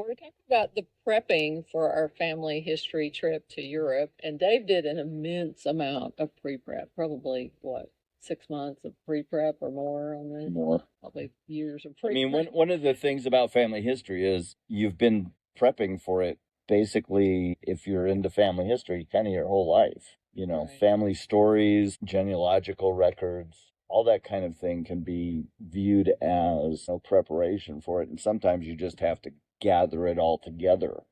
we're talking about the prepping for our family history trip to Europe, and Dave did an immense amount of pre-prep, probably what, 6 months of pre-prep or more on this? More. Probably years of I pre-prep. mean, one of the things about family history is you've been prepping for it basically, if you're into family history, kind of your whole life. Right. Family stories, genealogical records, all that kind of thing can be viewed as preparation for it. And sometimes you just have to gather it all together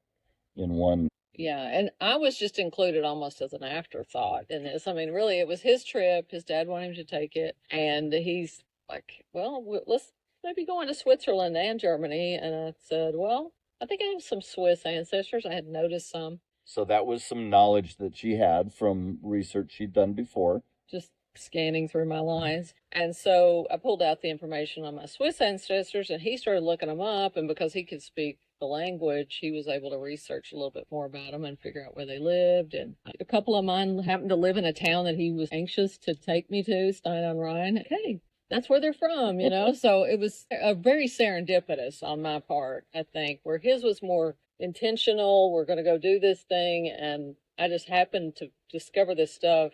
in one. Yeah, and I was just included almost as an afterthought in this. I mean, really, it was his trip. His dad wanted him to take it, and he's like, "Well, let's maybe go into Switzerland and Germany." And I said, "Well, I think I have some Swiss ancestors. I had noticed some, So that was some knowledge that she had from research she'd done before. just scanning through my lines." And so I pulled out the information on my Swiss ancestors, and he started looking them up. And because he could speak the language, he was able to research a little bit more about them and figure out where they lived. And a couple of mine happened to live in a town that he was anxious to take me to, Stein on Rhine. Hey, that's where they're from, So it was a very serendipitous on my part, I think, where his was more intentional. We're going to go do this thing, and I just happened to discover this stuff.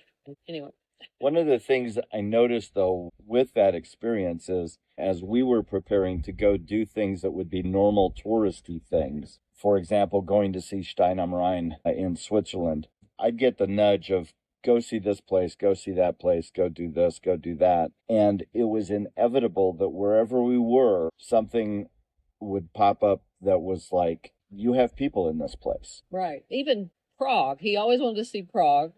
Anyway. One of the things I noticed, though, with that experience is as we were preparing to go do things that would be normal touristy things, for example, going to see Stein am Rhein in Switzerland, I'd get the nudge of go see this place, go see that place, go do this, go do that. And it was inevitable that wherever we were, something would pop up that was like, you have people in this place. Right. Even Prague. He always wanted to see Prague.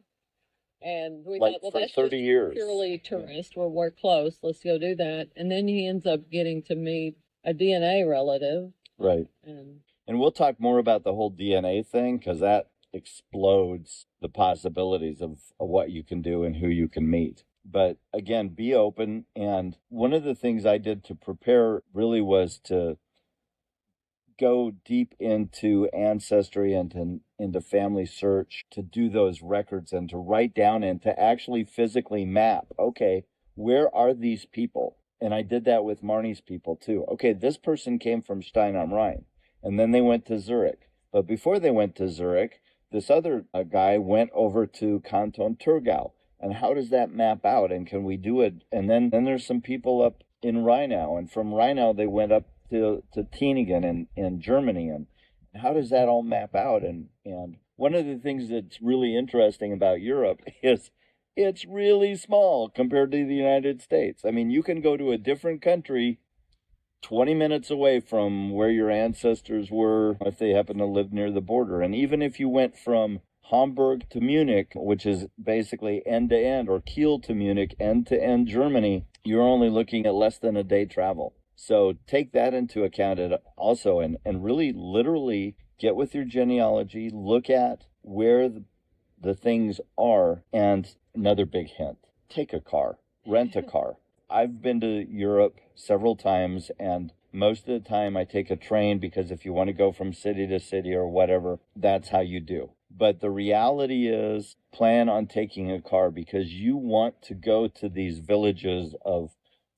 And we like thought, well, for that's 30 just years. purely tourist. Well, we're close. Let's go do that. And then he ends up getting to meet a DNA relative. Right. And we'll talk more about the whole DNA thing because that explodes the possibilities of what you can do and who you can meet. But again, be open. And one of the things I did to prepare really was to go deep into ancestry and into family search, to do those records and to write down and to actually physically map, okay, where are these people? And I did that with Marnie's people too. Okay, this person came from Stein am Rhein, and then they went to Zurich. But before they went to Zurich, this other guy went over to Canton Thurgau. And how does that map out? And can we do it? And then there's some people up in Rheinau, and from Rheinau they went up to Tieningen in Germany, and how does that all map out? And one of the things that's really interesting about Europe is it's really small compared to the United States. I mean, you can go to a different country 20 minutes away from where your ancestors were if they happen to live near the border. And even if you went from Hamburg to Munich, which is basically end to end, or Kiel to Munich, end to end Germany, you're only looking at less than a day travel. So take that into account also, and really literally get with your genealogy, look at where the things are. And another big hint, take a car, rent a car. I've been to Europe several times, and most of the time I take a train because if you want to go from city to city or whatever, that's how you do. But the reality is plan on taking a car because you want to go to these villages of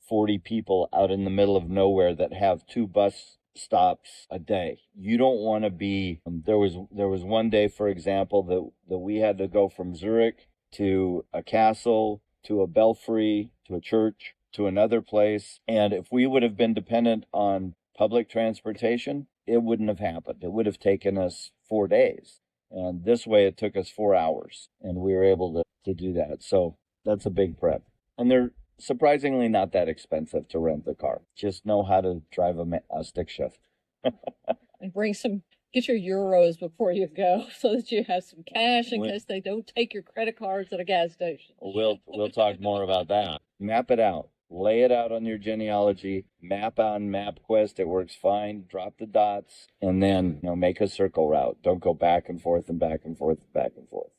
40 people out in the middle of nowhere that have 2 bus stops a day. You don't want to be, there was one day, for example, that we had to go from Zurich to a castle, to a belfry, to a church, to another place. And if we would have been dependent on public transportation, it wouldn't have happened. It would have taken us 4 days. And this way it took us 4 hours, and we were able to do that. So that's a big prep. And they're surprisingly not that expensive to rent the car. Just know how to drive a stick shift. And get your euros before you go so that you have some cash in case they don't take your credit cards at a gas station. We'll talk more about that. Map it out. Lay it out on your genealogy. Map on MapQuest. It works fine. Drop the dots and then make a circle route. Don't go back and forth and back and forth and back and forth.